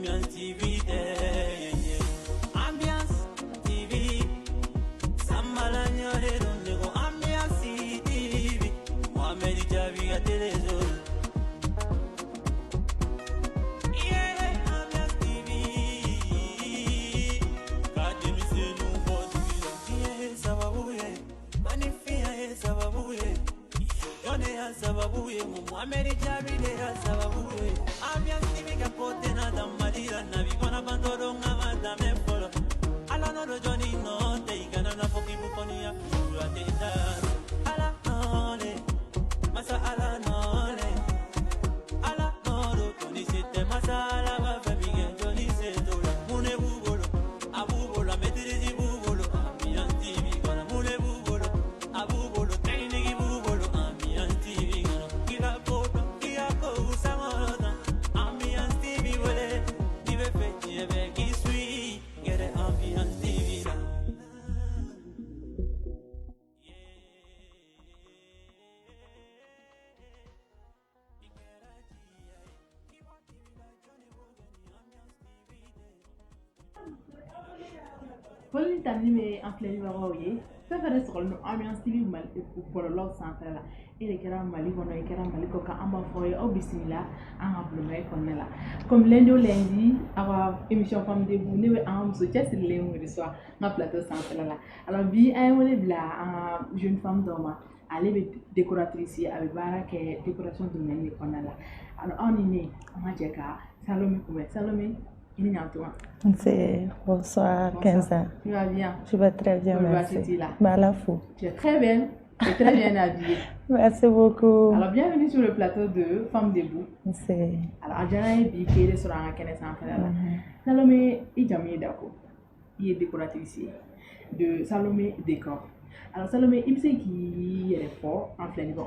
Ambiance TV Ambiance TV Sambala nyore donde go Ambiance TV Mohamed Javi a télézone. Sababuye Mohamed Jabi de sababuye Ambiance TV ka kote na damadira na bikona bandoro ngama dame folo ala no Johnny no te igana na foki mukoni ya kula tenda ala nole masa ala nole ala no Johnny sete masa ala ba fabige Johnny sete mune bubolo abubolo mediri bubolo Ambiance TV kona mune bubolo abubolo technique bubolo Ambiance TV kila koto kia ko usamona Ambiance TV wele dive feti ebe kisui gere Ambiance TV la Poli tamime en plein numéro ye fɛn fɛn de sɔgɔlen don Ambiance TV bɔlɔlɔw sanfɛ la e de kɛra Mali kɔnɔ e kɛra Mali kɔ kan an b'a fɔ ye aw bisimila an ka bulonda kɔnɔna la comme lundi au lundi aw émission Femme Debout ne bɛ an muso cɛsirilen wele so an ka plateau sanfɛ la alors bi an ye wele bila an ka jeune femme dɔ ma ale bɛ décoratrice ye a bɛ baara kɛ décoration domaine de kɔnɔna la alors aw ni ne an ka jɛ ka Salome kunbɛn Salome. Bonsoir, Kenza. Tu vas bien? Je vais très bien, merci. Tu es très bien. Tu es très bien habillée. Merci beaucoup. Alors, bienvenue sur le plateau de Femme Debout. Merci. Alors, Adjana est biquée sur un canal sans faire là. Salomé, il est d'accord. Il est décoratrice de Salomé Décor. Alors, Salomé, il me sait qu'il est fort en plein niveau.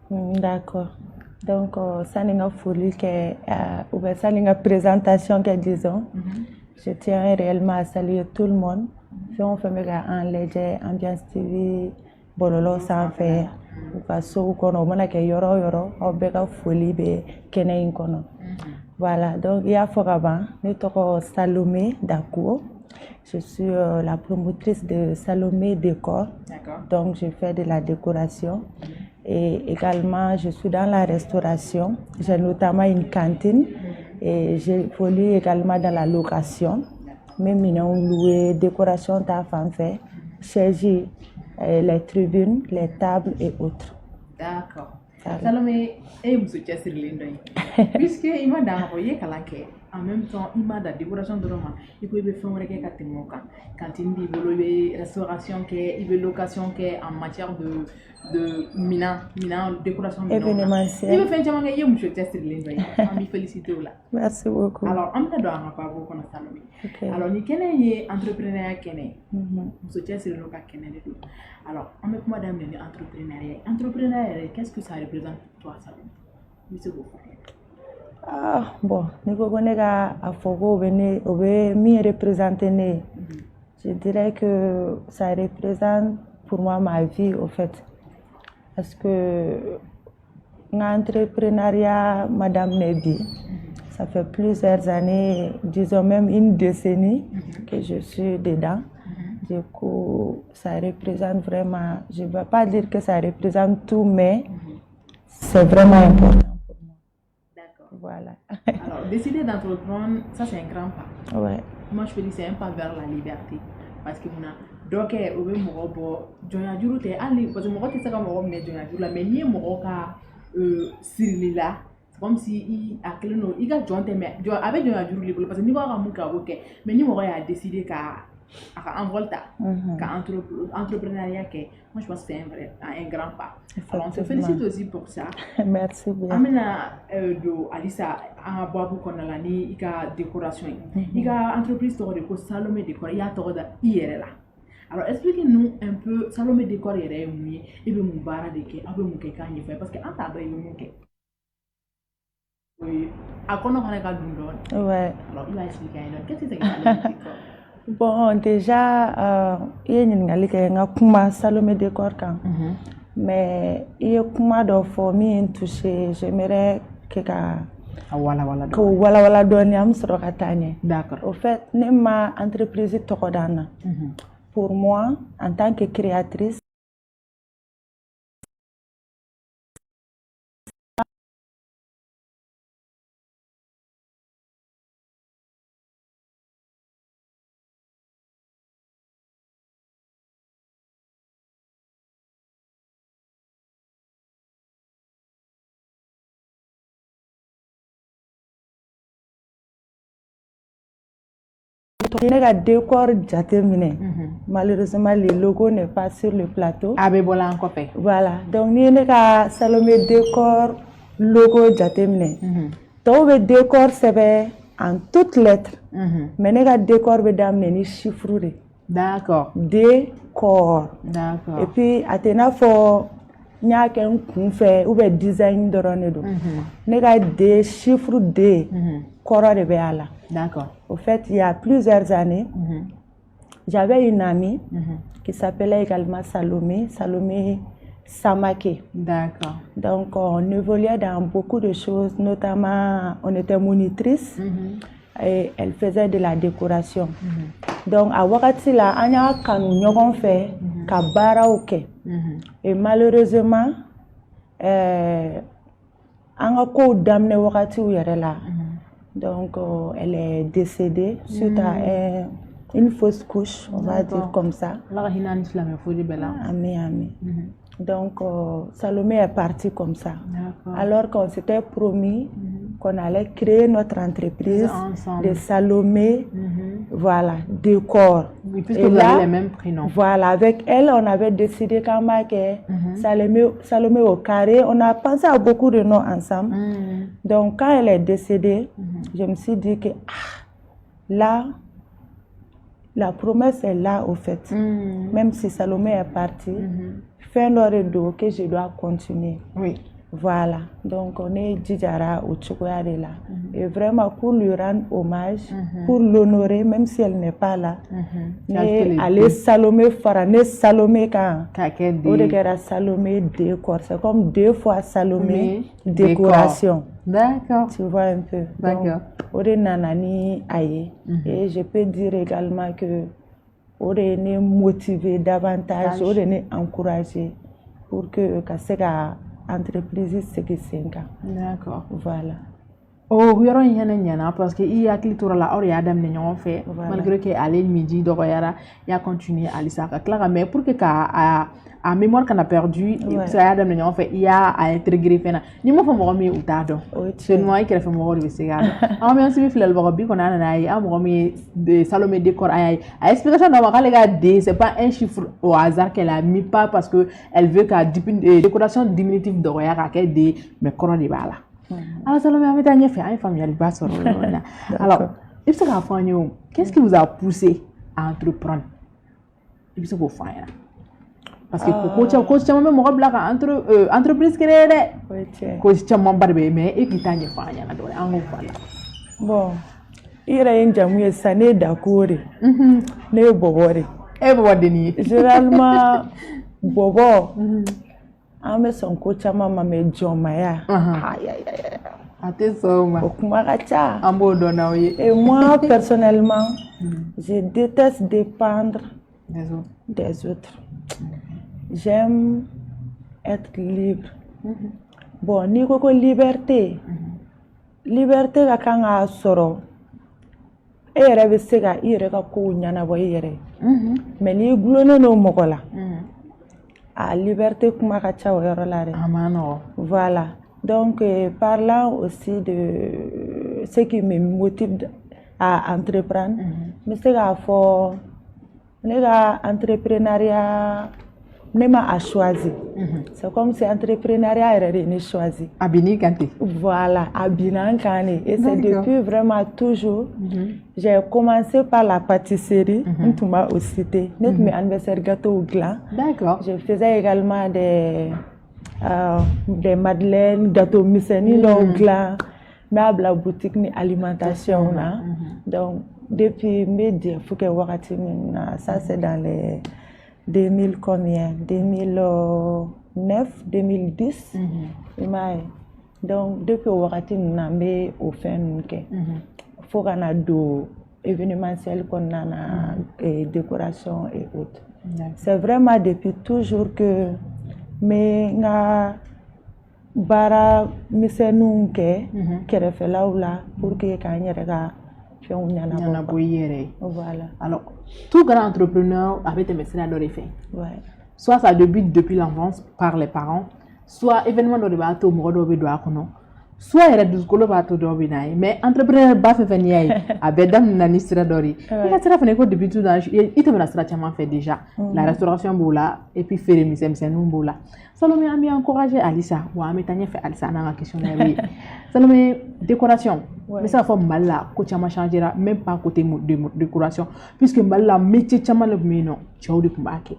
D'accord. Donc, ça n'est pas folie ou bien ça n'est pas présentation que disons. Je tiens réellement à saluer tout le monde. On fait un léger Ambiance TV, bololo sans faire. Ou pas so qu'on a mana que yoro, ou bien folie be kene inkono. Voilà. Donc, il y a Foraban, nous Salomé Dakou. Je suis la promotrice de Salomé Décor. Donc, je fais de la décoration. Et également, je suis dans la restauration. J'ai notamment une cantine et j'évolue également dans la location. Même nous loué décoration ta femme fait, chaise, les tribunes, les tables et autres. D'accord. Salomé, vous souhaitez sur l'Indoï. Puisque il m'a envoyé Kalanké. En même temps, il m'a donné décoration de roman. Il peut faire un regard quand il manque. Cantine, il veut restauration, il veut location en matière de mina décoration événementielle. Il veut faire un jamanga, il me souhaite sur l'Indoï. On me félicite là. Merci beaucoup. Alors, on me doit pas beaucoup qu'on a Salomé. Alors, ni quel est entrepreneur kene. Vous souhaitez sur le local kene de tout. Alors, on me demande d'amener entrepreneuriat. Entrepreneuriat, qu'est-ce que ça représente pour toi, Salomé? Monsieur Boffa. Ah, bon, nous connaissons à Fogo, mi représenter. Je dirais que ça représente pour moi ma vie, au fait. Parce que l'entrepreneuriat, Madame Nebi, ça fait plusieurs années, disons même une décennie que je suis dedans. Du coup, ça représente vraiment, je ne vais pas dire que ça représente tout, mais c'est vraiment important. Voilà. Alors, décider d'entreprendre, ça c'est un grand pas. Ouais. Moi je peux dire c'est un pas vers la liberté. Parce que donc au be mo bo jonya juru te ali parce que mo te saka mo me jonya juru la mais ni mo ka sirila c'est comme si il a clé no il ga jonte mais avec jonya juru libre parce que ni ko ka mu ka bo ke mais ni mo ya décider ka envolta ka entrepreneuriat que moi je pense que c'est un grand pas. Alors on te félicite aussi pour ça. Merci bien. Amina do Alisa a babu konala ni ika décoration ika entreprise to de Salomé Décor ya to da IRL. Alors expliquez-nous un peu Salomé Décor yere muye e be mu bara de ke abe mu ke kanyi fait parce que en ta do e mu ke oui a kono kana ka dundo. Ouais. Alors il va expliquer qu'est-ce que c'est que Salomé Décor. Bon, déjà, il y a une Salomé Décor quand. Mais il y a une touché. J'aimerais que Ko wala doni am soro ka tane. D'accord. Au fait, ne ma entreprise tokodana. Pour moi, en tant que créatrice, ne ka décor jateminɛ. Malheureusement, le logo n'est pas sur le plateau. Voilà. Donc, ni ne ka Salomé décor logo jateminɛ. Tɔw bɛ décor sɛbɛn en toutes lettres. Mais ne ka décor bɛ daminɛ ni chiffre de. D'accord. Décor. D'accord. Et puis, a tɛ n'a fɔ n y'a kɛ n kun fɛ ou bien design dɔrɔn de don. Ne ka D, chiffre D, kɔrɔ de bɛ a la. D'accord. Au fait, il y a plusieurs années, j'avais une amie qui s'appelait également Salomé Samake. D'accord. Donc, on évoluait dans beaucoup de choses, notamment, on était monitrice et elle faisait de la décoration. Donc, à wakati la, on a kanu ɲɔgɔn fɛ ka baaraw kɛ. Et malheureusement, an ka kow daminɛ wagatiw yɛrɛ la. Donc, elle est décédée suite à une fausse couche, on va dire comme ça. Amen. Donc, Salomé est partie comme ça. Alors qu'on s'était promis qu'on allait créer notre entreprise de Salomé, voilà, décor. Oui, puisque vous avez les mêmes prénoms. Voilà, avec elle, on avait décidé qu'en marquait Salomé au carré. On a pensé à beaucoup de noms ensemble. Donc, quand elle est décédée, je me suis dit que là, la promesse est là au fait. Même si Salomé est partie, fin d'heure que je dois continuer. Oui. Voilà. Donc, on est Djidjara au Tchokoyade là. Et vraiment, pour lui rendre hommage, pour l'honorer, même si elle n'est pas là. Aller Salomé Farane, Salomé quand on regarde Salomé décor. C'est comme 2 fois Salomé décoration. D'accord. Tu vois un peu. D'accord. Donc, nanani aye. Et je peux dire également que on est motivé davantage, on est encouragé pour que Kaseka entreprise segi senka. D'accord. Voilà. Oh, yɔrɔ in hɛnɛ ɲɛna parce que i hakili tora la aw de y'a daminɛ ɲɔgɔn fɛ malgré que ale midi dɔgɔyara i y'a continuer halisa ka tila ka mais pour que ka a mémoire kana perdu parce que a y'a daminɛ ɲɔgɔn fɛ i y'a intégré fɛn na n'i m'a fɔ mɔgɔ min u t'a dɔn seulement i kɛrɛfɛ mɔgɔw de bɛ se k'a dɔn an bɛ min filɛlibaga bi kɔni an nana ye an mɔgɔ min ye Salomé décor a y'a a explication dɔ ma k'ale ka D c'est pas un chiffre au hasard qu'elle a mis pas parce que elle veut ka décoration diminutive dɔgɔya k'a kɛ D mais kɔrɔ de b'a la. Alors Salomé, on va t'en faire un familial bas sur le alors, il faut qu'à faire qu'est-ce qui vous a poussé à entreprendre? Il faut qu'on fasse parce que coach tu même moi blague entreprise créée coach tu m'as barbe mais et qui t'en fait rien là en voilà. Bon, il y a une jamie sané d'accord. Ne bobore. Bobodeni. Généralement bobo. An bɛ sɔn ko caman ma mɛ jɔnmaya a tɛ sɔn o ma o kuma ka ca an b'o dɔn n'aw ye et moi personnellement je déteste dépendre des autres j'aime être libre bon n'i ko liberté ka kan k'a sɔrɔ e yɛrɛ bɛ se ka i yɛrɛ ka kow ɲɛnabɔ i yɛrɛ mais n'i gulonnen don mɔgɔ la a liberté kuma ka ca o yɔrɔ la dɛ voilà donc parlant aussi de ce qui me motive à entreprendre n bɛ se k'a fɔ ne ka entrepreneuriat ne ma a choisi c'est comme si entrepreneuriat yɛrɛ de ne choisi a bin'i kan ten voilà a binna n kan de et c'est depuis vraiment toujours j'ai commencé par la pâtisserie n tun b'a o cité ne tun bɛ anniversaire gâteau dilan je faisais également des madeleines gâteaux misɛnnin dɔw dilan n b'a bila boutique ni alimentation na donc depuis n bɛ DEF kɛ wagati min na ça c'est dans les 2000 combien 2009 2010 i m'a ye Donc depuis wagati na be au fin nunke faut qu'on a do événementiel qu'on a et décoration et autres. C'est vraiment depuis toujours que nga bara misenu ke kerefelaw la pour que ka nyere ga fion nyana boyere. Voilà. Alors tout grand entrepreneur avait des messages dans les faits. Ouais. Soit ça débute depuis l'enfance par les parents, soit événement dans le bateau modo be do akono, soit il y a du scolo bateau do be naï, mais entrepreneur ba fe feniai abedam na nistra dori. Il a sera fene ko depuis tout dans il te mena stratégiquement fait déjà la restauration boula et puis faire misem boula. Salomé a mis encouragé Alissa ou a mis fait Alissa dans la questionnaire. Salomé décoration. Mais ça fait mal là, que tu as changé même pas côté de décoration, puisque mal là métier tu as mal mais non, tu as eu de marquer.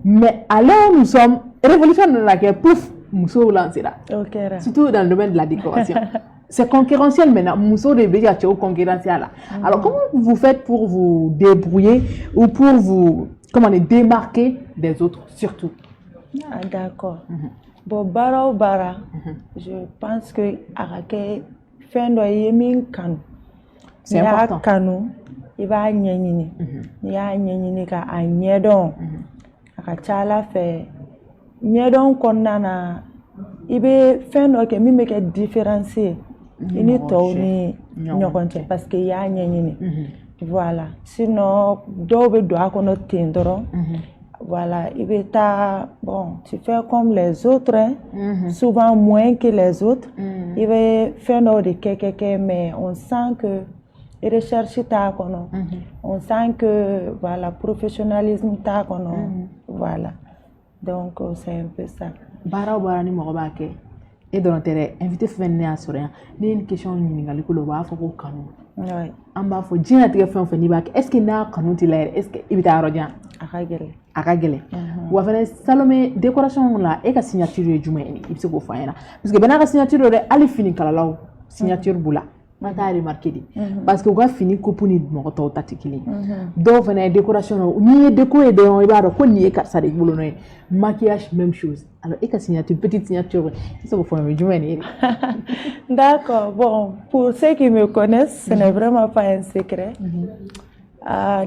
Mais alors nous sommes révolutionnaires dans laquelle pouf, Mousso lancé là. Surtout dans le domaine de la décoration. C'est concurrentiel maintenant. Mousso de béja tu es concurrentiel là. Alors comment vous faites pour vous débrouiller ou pour vous démarquer des autres surtout? Ah, d'accord. Bon, bara, je pense que arake fendo yemin kanu. C'est important. Kanu, il va nyenini. Il va nyenini ka anyedon. Aka chala fe nyedon konnana ibe fendo ke mi meke différencier. Ini to ni nyokonte parce que ya nyenini. Voilà. Sinon do be do akono tindoro. Voilà, bon, tu fais comme les autres, hein, souvent moins que les autres. Il va faire des quelque, mais on sent que recherche ta kono. On sent que voilà, professionnalisme ta kono. Voilà. Donc c'est un peu ça. Bara ni mo ba ke. Et dans l'intérêt, invité venir à sourire. Ni une question ni ngali ko lo ba fa ko kanu. Ouais. Amba fo jina te fe on ni ba est-ce que na kanu ti l'air est-ce que ibita rodia akagele wa fana Salomé décoration là et ka signature e juma ni ibse ko fa yana parce que bana ka signature de ali fini kala law signature bula mata remarqué di parce que ko fini ko puni mo to tatikili do fana décoration ni déco et de ibaro ko ni ka sa de bulo no maquillage même chose alors et ka signature petite signature c'est ko fa juma ni. D'accord, bon, pour ceux qui me connaissent ce n'est vraiment pas un secret.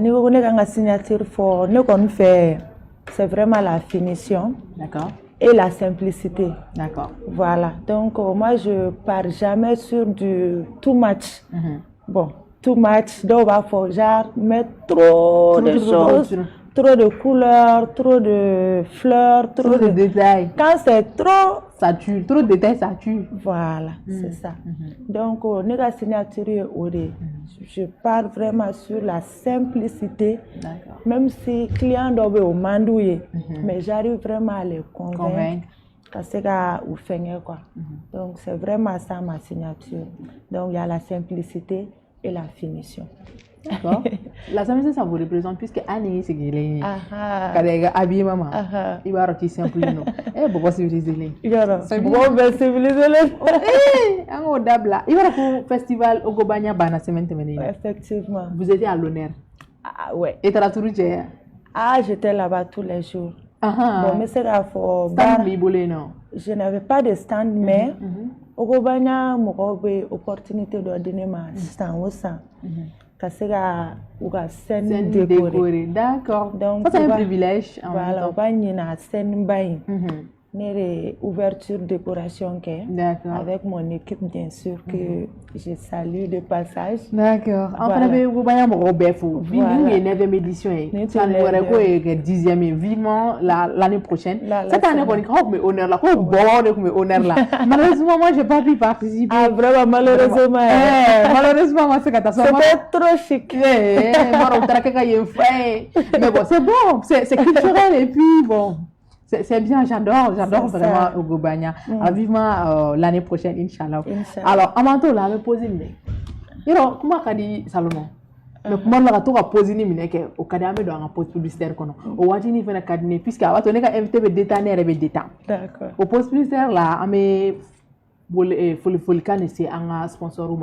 Nous on a signature for nous qu'on fait c'est vraiment la finition. D'accord. Et la simplicité. D'accord. Voilà. Donc moi je pars jamais sur du too much. Bon, too much donc il faut genre mettre trop de choses, trop de couleurs, trop de fleurs, trop de détails. Quand c'est trop ça tue, trop de détails ça tue. Voilà, c'est ça. Donc la signature je pars vraiment sur la simplicité. Même si client doit au mandouiller, mais j'arrive vraiment à les convaincre. Parce que vous faites quoi. Donc c'est vraiment ça ma signature. Donc il y a la simplicité et la finition. D'accord. La simplicité ça vous représente puisque Annie c'est qu'il quand habillé maman il va retirer simple non pourquoi civiliser les pourquoi civiliser les on dabla il va au festival au Gobanya bana semaine effectivement vous étiez à l'honneur ouais et t'as toujours j'étais là-bas tous les jours bon mais c'est là pour non je n'avais pas de stand mais au Gobanya m'aurait opportunité de donner ma stand au sein Kasega ou la scène décorée. D'accord. Donc c'est un privilège. Voilà, on va y na scène bain. Nere ouverture décoration avec mon équipe bien sûr que je salue de passage. D'accord. En fait, vous voyez mon Robert Fou. Vivement une 9e édition. Ça nous aurait quoi 10e vivement l'année prochaine. Cette année on y croit mais honneur là. Quoi bon mais honneur là. Malheureusement moi j'ai pas pu participer. Ah vraiment malheureusement. Malheureusement moi c'est catastrophe. C'était trop chic. Moi on traque quand il fait. Mais bon c'est bon, c'est culturel et puis bon. C'est bien, j'adore vraiment au Gobanya. Alors vivement l'année prochaine, Inch'Allah. Alors, Amanto, là, me pose une alors, comment a dit Salomon? Le comment on a tout posé une minute au cadavre dans un poste publicitaire qu'on a. Au Wajini fait un cabinet puisqu'à on est invité de détailler et de détailler. D'accord. Au poste publicitaire là, on met faut c'est un sponsor ou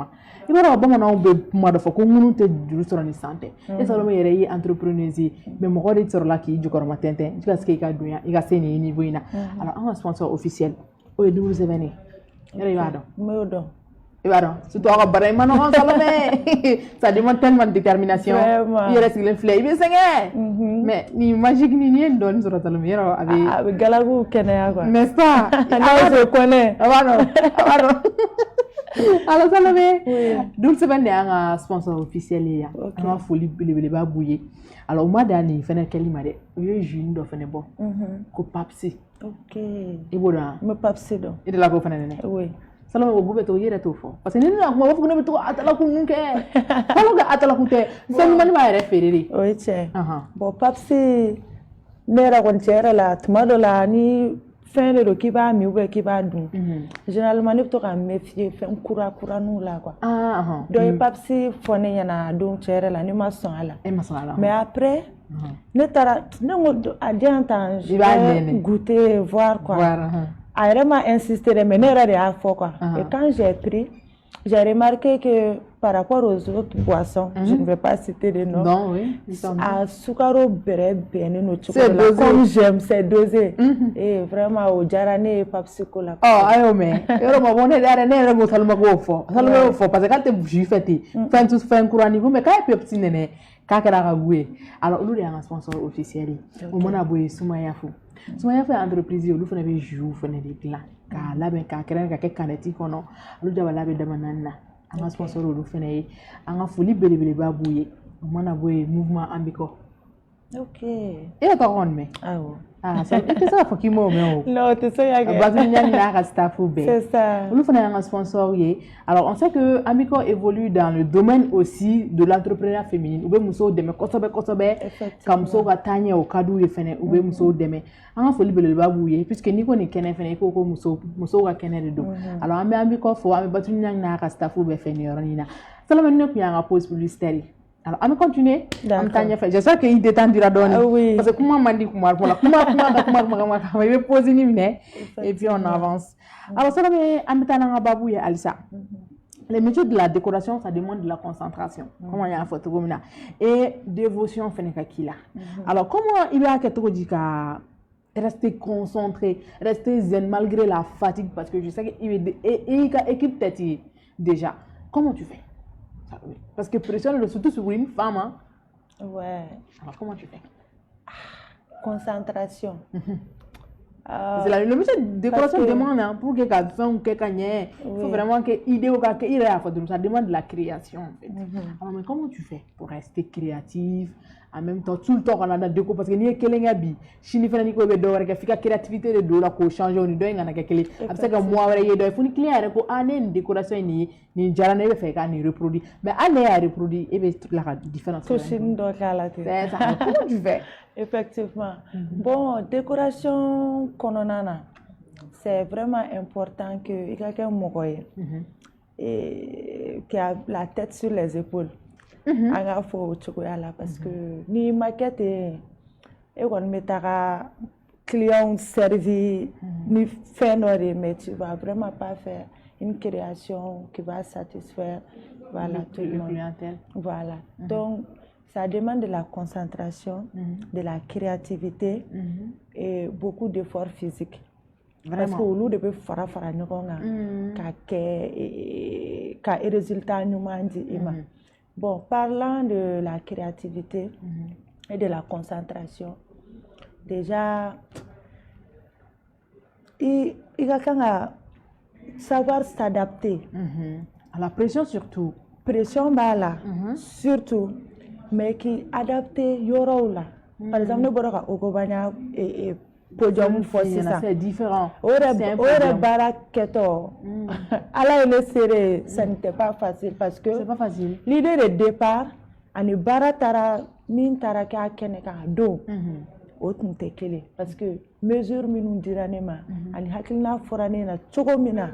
il va bon on be kuma da fako munu te juru soro ni santé et Salomon yere yi entrepreneurs mais mo godi soro la ki jukor ma tente jusqu'à ce que ka dunya il ga seni niveau ina alors un sponsor officiel au double événement Il va donc. Modo. Il va donc. Surtout à Barre, maintenant, ça demande tellement de détermination. Vraiment. Il reste le fleur. Il est singé. Mais ni magique ni rien donne sur la Salomé. Avec Galagou Kenya. Mais ça, je connais. Alors Salomé, donc c'est bien un sponsor officiel. Il y a un folie le bas bouillé. Alors moi dernier, il fait quel m'a dit, oui jeune doit faire bon. Ko papsi. Ok. Et voilà. Me papsi donc. Et de la go faire Oui. Salomé au goût beto yere to fo. Parce que nous on va faire beto atala ku nunke. Kalau ga atala ku te, c'est nous mani va référer. Oui tiens. Bon papsi nera kon tiere la tmado la ni fin de qui va mi ou qui va dun. Généralement ne to ka me fier fait un kura nous là quoi. Donc papsi fone yana donc tiere la ni ma son ala. Mais après ne tara ne a bien temps je vais goûter voir quoi. A vraiment insisté mais ne rien à faire quoi. Et quand j'ai pris, j'ai remarqué que par rapport aux autres boissons, je ne vais pas citer les noms. Non, oui. À Sukaro Bere Benino Chocolat, comme j'aime, c'est dosé. Et vraiment, au Jarane Papsi Cola. Oh, ayo mais. Yoro ma bonne dare ne rebo salma go fo. Salma go fo parce que quand tu bouges fêter, fin tout fin courani vous mais quand Pepsi nene ka kara ga goué. Alors lui est un sponsor officiel. Au mona boy Soumaya Fou. Soumaya fait entreprise lu fene be jou fene de gla. Ka la ben ka keren ka ke kaneti kono. Lu jaba la be damanana. Un sponsor lu fene un folie belebele ba bouye. Au mona boy mouvement ambico. Ok. Et pas on mais. Ah ouais. Ah, c'est ça faut qu'il m'ouvre. Non, c'est ça y a. C'est ça. Nous faisons un sponsor. Alors on sait que Amico évolue dans le domaine aussi de l'entrepreneuriat féminin. Ou bien muso deme kosobe comme so gatanya au kadou ye fene ou bien muso deme. On faut libérer le babouye puisque ni ko ni kene fene ko muso ga kene de do. Alors Amico faut am batu nyang na ka staff ou be fene yoronina. Ça le maintenant qu'il y a un pause publicitaire. Alors, on va continuer. J'espère qu'il détendra donner. Oui. Parce que comment m'a dit comment il va poser une et puis on avance. Alors, ça va babou et Alissa. Les métiers de la décoration, ça demande de la concentration. Comment il y a un photo et dévotion fenekakila. Alors, comment il y a quelque chose rester concentré, rester zen malgré la fatigue parce que je sais qu'il y a équipe tête déjà. Comment tu fais? Parce que pression, surtout sur une femme. Hein? Ouais. Alors, comment tu fais? Concentration. C'est le métier de décoration demande hein, pour que quelqu'un fasse quelque chose. Il faut vraiment que l'idée ou que l'idée ça demande de la création. En fait. Alors, mais comment tu fais pour rester créatif? En même temps, tout le temps, on a des déco parce que ni est quelqu'un habille. Si ni fait ni quoi, bedor, que fait créativité de dola, ko changer, on y doit y en a quelque. Après que moi, on y doit, il faut ni client, ko année une décoration ni jara ne fait qu'à ni reproduire. Mais année à reproduire, et bien toute la différence. Tout c'est une doit la tête. C'est ça. Comment tu fais? Effectivement. Bon, décoration kononana, c'est vraiment important que quelqu'un mogoye et qui a la tête sur les épaules. Anga fo chokoya la parce que ni maquette et on mettra client servi ni faire mais tu vas vraiment pas faire une création qui va satisfaire voilà tout le monde. Voilà. Donc ça demande de la concentration, de la créativité et beaucoup d'efforts physiques. Vraiment. Parce que au lieu de faire ka résultat nous mandi ima. Bon, parlant de la créativité et de la concentration, déjà, il y a savoir s'adapter. À la pression surtout. Pression, bah là, surtout, mais qui adapter yoro là. Par exemple, nous avons Ogobanya et podium force ça. C'est différent. Ore baraketo. Alors il est serré, ça n'était pas facile parce que c'est pas facile. L'idée de départ, ani baratara min taraka keneka do. Autre tekele parce que mesure minun diranema ani hakilna forane na chogomina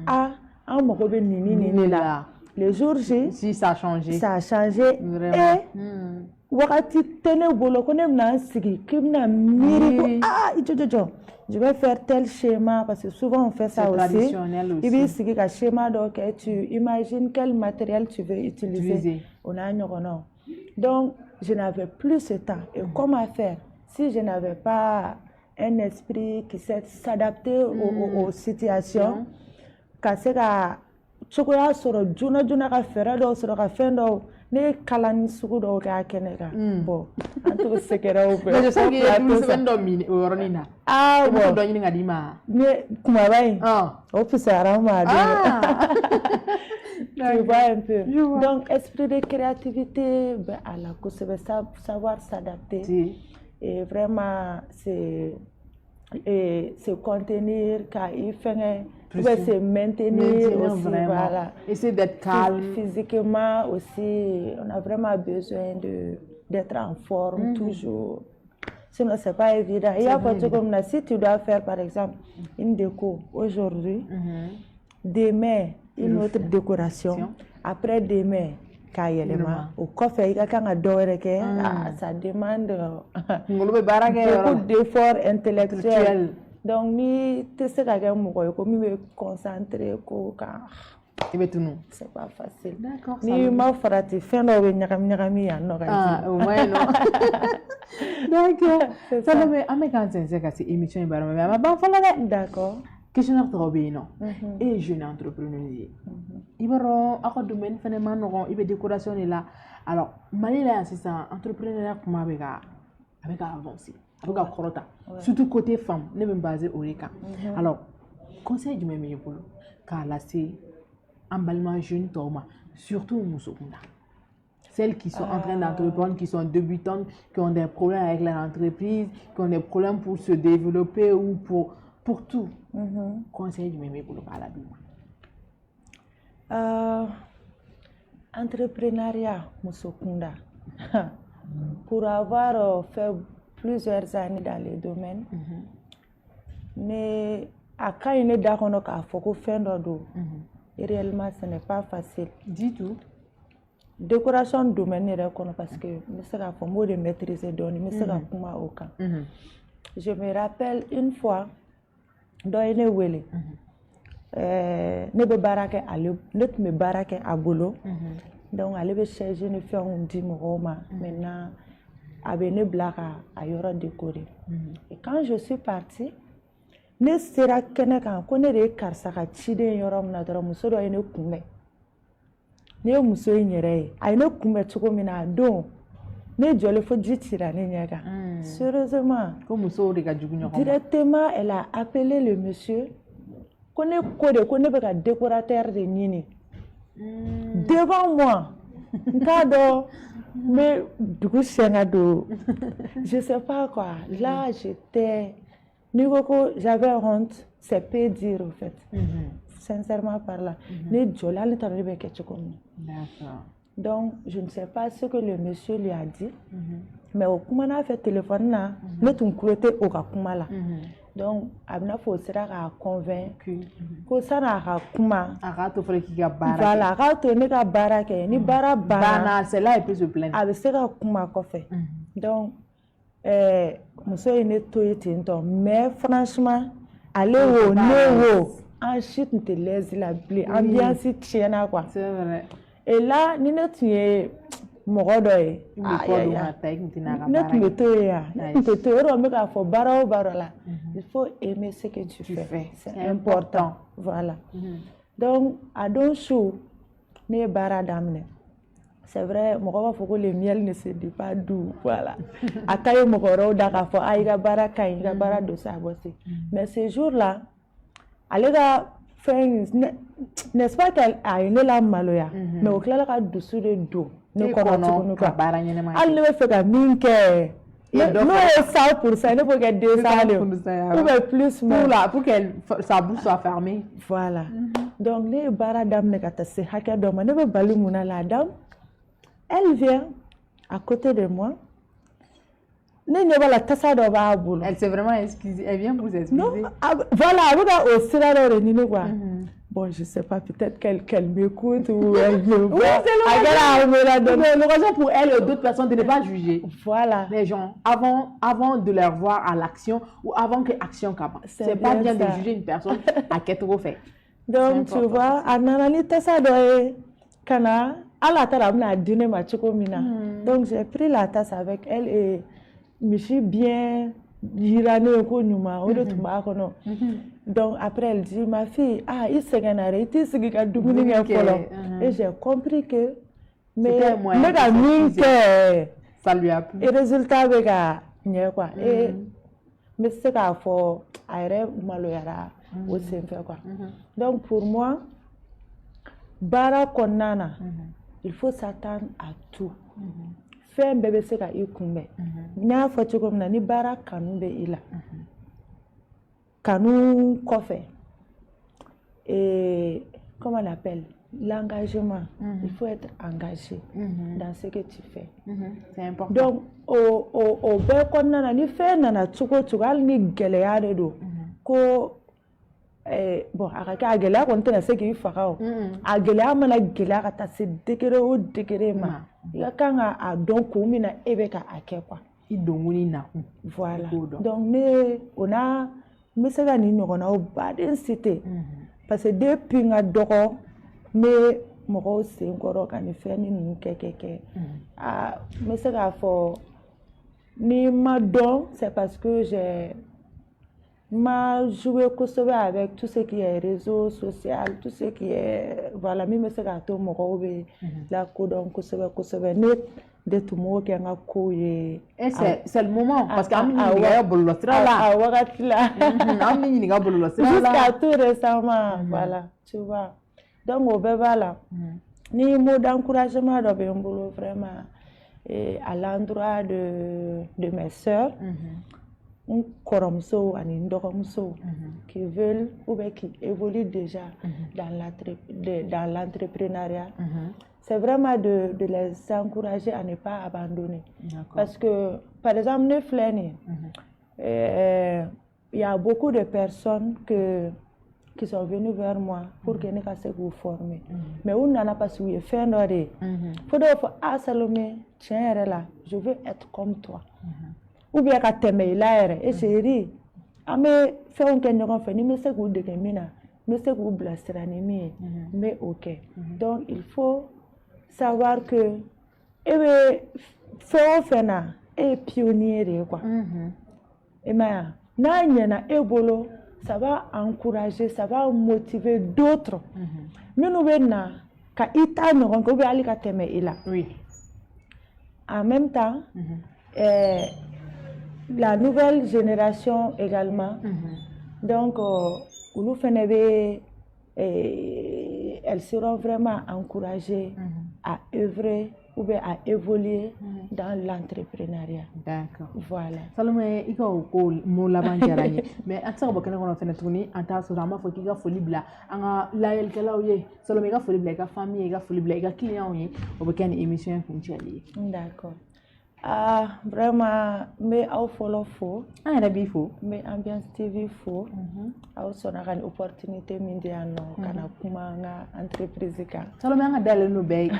a en mokobe nini là. Le jour J, si ça a changé. Ça a changé. Vraiment. Et wakati tene bolo kone mna sigi kimna miri je vais faire tel schéma parce que souvent on fait ça aussi. Traditionnel aussi. Il veut sigi ka schéma donc tu imagines quel matériel tu veux utiliser. On a non. Donc je n'avais plus ce temps. Et comment faire si je n'avais pas un esprit qui sait s'adapter aux situations? ka se ka cogoya sɔrɔ joona joona ka fɛɛrɛ dɔw sɔrɔ ka fɛn dɔw ne ye kalani sugu dɔw kɛ a kɛnɛ kan bon an t'o sɛgɛrɛw bɛɛ mais je sais que sɛbɛnni dɔ min o yɔrɔnin na ah bon dɔ ɲini ka d'i ma ne kumaba in o fisayara n ma tu vois un peu donc esprit de créativité bɛ a la kosɛbɛ savoir s'adapter et vraiment se contenir ka i fɛngɛ se maintenir aussi vraiment. Voilà. Essayer d'être calme physiquement aussi on a vraiment besoin d'être en forme toujours sinon c'est pas évident il y a pas comme là si tu dois faire par exemple une déco aujourd'hui demain une autre décoration après demain k'a yɛlɛma o kɔfɛ i ka kan ka dɔ wɛrɛ kɛ ça demande beaucoup d'efforts intellectuels donc ni tɛ se ka kɛ mɔgɔ ye ko min bɛ concentrer ko kan i bɛ tunu c'est pas facile ni ma farati fɛn dɔw bɛ ɲagami ɲagami yan nɔ ka di o ma ɲi nɔ d'accord Salome an bɛ k'an sɛnsɛn ka se émission in baara ma mais a ma ban fɔlɔ dɛ d'accord questionnaire tɔgɔ bɛ yen nɔ e ye jeune entrepreneur ye i b'a dɔn aw ka domaine fɛnɛ ma nɔgɔn i bɛ décoration de la alors Mali la yan sisan entrepreneuriat kuma bɛ ka avancer a bɛ ka kɔrɔta surtout côté femme ne bɛ n baser o de kan alors conseil jumɛn bɛ e bolo k'a lase an balima jeune tɔw ma surtout muso kunda celles qui sont en train d'entreprendre, qui sont débutantes, qui ont des problèmes avec leur entreprise, qui ont des problèmes pour se développer ou pour tout. Conseil du même pour le parler. Entrepreneuriat, Musokunda. Pour avoir fait plusieurs années dans les domaines, mais à quand il est d'accord à faut faire et réellement ce n'est pas facile. Du tout. Décoration domaine est parce que je sais pas comment de maîtriser donner, mais c'est comment aucun. Je me rappelle une fois dans une wele, ne be barake ale, ne me barake à boulot, donc aller be chercher une faire un dit moroma maintenant avec ne blague à yora décorer. Et quand je suis partie, ne sera kene kan ko ne de karsa ka chide yora mna dara muso do ene kume. Ne muso nyere ay ne kume choko mina don ne jole fo jitira ne nyaga. Sérieusement, comme muso de ka jugu nyoko. Directement elle a appelé le monsieur ko ne be ka décorateur de nini. Devant moi. Nkado mais du coup je sais pas quoi. Là j'étais j'avais honte, c'est peu dire en fait. Sincèrement par là. D'accord. Donc, je ne sais pas ce que le monsieur lui a dit, mais au Kumana a fait téléphone là, nous t'ont cloué au Kumala. Donc, Abna Fosera a convaincu que ça n'a pas Kuma. Voilà, Arato n'est pas barake, ni barabana. C'est là il peut se plaindre. Avec ce Kuma fait. Donc, monsieur est nettoyé mais franchement, aller au néo, ensuite ne te laisse la blé, ambiance tienne quoi. C'est vrai. Et là, ni ne tu es morodoy. Il faut aimer ce que tu fais. C'est important. Voilà. Donc, à Donchou, ne bara damne. C'est vrai, moi faut que le miel ne se dit pas doux, voilà. Akaye mokoro daka fo aïga bara kaïga bara dosa bossi. Mais ce jour-là, alega n'est-ce pas qu'elle a une la maloya, mais au clair la dessous de dos. Ne connaît pas bara nyema. Elle ne fait que minke. Non, 100%, ne peut que 200 ou plus même. Pour qu'elle sa bouche soit fermée. Voilà. Donc les bara dame ne kata se haka doma ne be balu muna la dame. Elle vient à côté de moi. Elle s'est vraiment excusée. Elle vient pour s'excuser. Non, voilà, bon, je sais pas, peut-être qu'elle m'écoute ou elle me voit. Oui, c'est l'occasion pour elle et d'autres personnes de ne pas juger. Voilà. Les gens, avant de les voir à l'action ou avant que l'action commence. C'est pas bien de juger une personne à qu'elle trop fait. Donc, tu vois, donc j'ai pris la tasse avec elle et je me suis bien yirane ko ɲuman o de tun b'a kɔnɔ donc après elle dit ma fille i sɛgɛnna dɛ i t'i sigi ka dumuni kɛ fɔlɔ et j'ai compris que mais ne ka min kɛ ça lui a plu et résultat bɛ ka ɲɛ quoi et n bɛ se k'a fɔ a yɛrɛ maloyara o senfɛ quoi donc pour moi baara kɔnɔna na il faut s'attendre à tout fɛn bɛɛ bɛ se ka i kunbɛn n y'a fɔ cogo min na ni baara kanu bɛ i la kanu kɔfɛ comment on appelle l'engagement il faut être engagé dans ce que tu fais c'est important donc o bɛɛ kɔnɔna na ni fɛn nana cogo cogo hali ni gɛlɛya de don ko bon a ka kɛ a gɛlɛya kɔni tɛna se k'i faga o a gɛlɛya mana gɛlɛya ka taa se degré o degré ma i ka kan ka a dɔn kun min na e bɛ ka a kɛ quoi i donkuni nakun voilà donc ne o n'a n bɛ se ka nin ɲɔgɔnnaw baden citer parce que depuis n ka dɔgɔ ne mɔgɔw sen kɔrɔ ka nin fɛn ninnu kɛ n bɛ se k'a fɔ ni ma dɔn c'est parce que j'ai m'a joué kosɛbɛ avec tout ce qui est réseau social tout ce qui est voilà min bɛ se k'a to mɔgɔw bɛ lakodɔn kosɛbɛ ne de tun b'o kɛ n ka kow ye c'est le moment parce que an bɛ ɲininka bɔlɔlɔsira la a wagati la an bɛ ɲininka bɔlɔlɔsira la jusqu'à tout récemment voilà tu vois donc o bɛɛ b'a la ni mot d'encouragement dɔ bɛ n bolo vraiment à l'endroit de mes sœurs n kɔrɔmusow ani n dɔgɔmusow qui veulent ou bien qui évoluent déjà dans l'entrepreneuriat c'est vraiment de les encourager à ne pas abandonner parce que par exemple ne filɛ nin il y a beaucoup de personnes qui sont venus vers moi pour que ne ka se k'u former mais u nana parce que u ye fɛn dɔ de ye fo dɔw fɔ Salomé tiɲɛ yɛrɛ la je veux être comme toi ou bien ka tɛmɛ i la yɛrɛ et chérie an bɛ fɛnw kɛ ɲɔgɔn fɛ ni n bɛ se k'u dege min na n bɛ se k'u bilasira ni min ye n bɛ o kɛ donc il faut savoir que e bɛ fɛn o fɛn na e ye pionnier de ye quoi i m'a ye n'a ɲɛna e bolo ça va encourager ça va motiver d'autres minnu bɛ na ka i ta ɲɔgɔn kɛ ou bien hali ka tɛmɛ i la en même temps la nouvelle génération également donc olu fana bɛ elles seront vraiment encouragées à œuvrer ou bien à évoluer dans l'entrepreneuriat. D'accord. Voilà. Salomé, i ka o ko mo laban diyara n ye mais an tɛ se ka bɔ kɛnɛ kɔnɔ fɛnɛ tuguni an t'a sɔrɔ an b'a fɔ k'i ka foli bila an ka layɛlikɛlaw ye Salomé i ka foli bila i ka famille ye i ka foli bila i ka clients ye o bɛ kɛ ni émission in kuncɛli ye. D'accord. Vraiment n bɛ aw fɔlɔ fo. An yɛrɛ b'i fo. N bɛ Ambiance TV fo. Aw sɔnna ka nin opportunité min di yan nɔ ka na kuma an ka entreprise kan. Salomé an ka dayɛlɛ n'o bɛɛ ye.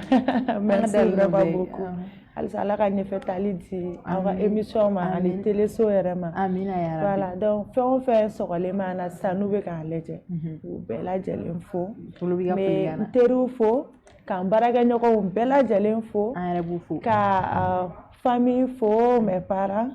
Merci vraiment beaucoup. Halisa Ala ka ɲɛfɛ taali di aw ka émission ma ani téléso yɛrɛ ma. Amina yarabi. Voilà donc fɛn o fɛn sɔgɔlen ma na sisan n'u bɛ k'an lajɛ. U bɛɛ lajɛlen fo. Mais n teriw fo k'an baarakɛɲɔgɔnw bɛɛ lajɛlen fo. An yɛrɛ b'u fo. Ka famille fo mes parents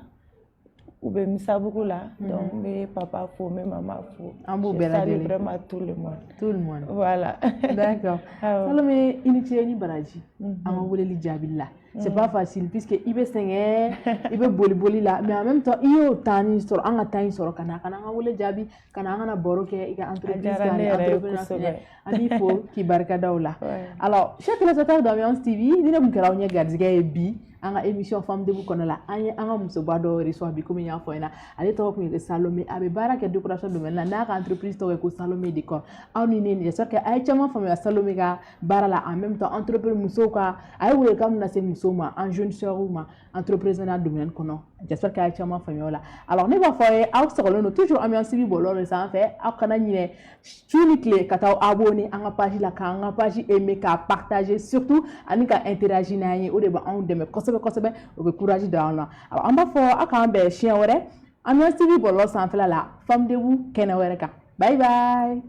ou bɛ Misabugu la donc n bɛ papa fo n bɛ maman fo. An b'u bɛɛ lajɛlen. Je salue vraiment tout le monde. Tout le monde. Voilà. D'accord. Salomé i ni ce ni baraji an ka weleli jaabili la. C'est pas facile puisque i bɛ sɛgɛn i bɛ boli la mais en même temps i y'o temps ni sɔrɔ an ka temps in sɔrɔ ka na an ka wele jaabi ka na an kana baro kɛ i ka entreprise kan ni entrepreneur filɛ an b'i fo k'i barikada o la. Alors chers téléspectateurs d'Ambiance TV ni ne tun kɛra aw ɲɛ garijɛgɛ ye bi an ka émission Femme Debout kɔnɔ la an ye an ka musoba dɔ reçoit bi komi n y'a fɔ ɲɛna ale tɔgɔ tun ye Salomé a bɛ baara kɛ décoration domaine la n'a ka entreprise tɔgɔ ye ko Salomé Décor aw ni ne j'espère que a ye caman faamuya Salomé ka baara la en même temps entrepreneur musow ka a ye welekan min lase musow ma en jeune sœurs ma entrepreneuriat domaine kɔnɔ j'espère que a ye caman faamuya o la alors ne b'a fɔ aw ye aw sɔgɔlen don toujours Ambiance TV bɔlɔlɔ de sanfɛ aw kana ɲinɛ su ni tile ka taa abonné an ka page la k'an ka page aimer k'a partager surtout ani ka interagir n'an ye o de b'anw dɛmɛ kosɛbɛ o bɛ courage d'an na alors an b'a fɔ aw k'an bɛn siɲɛ wɛrɛ Ambiance TV bɔlɔlɔ sanfɛla la Femme Debout kɛnɛ wɛrɛ kan bye bye.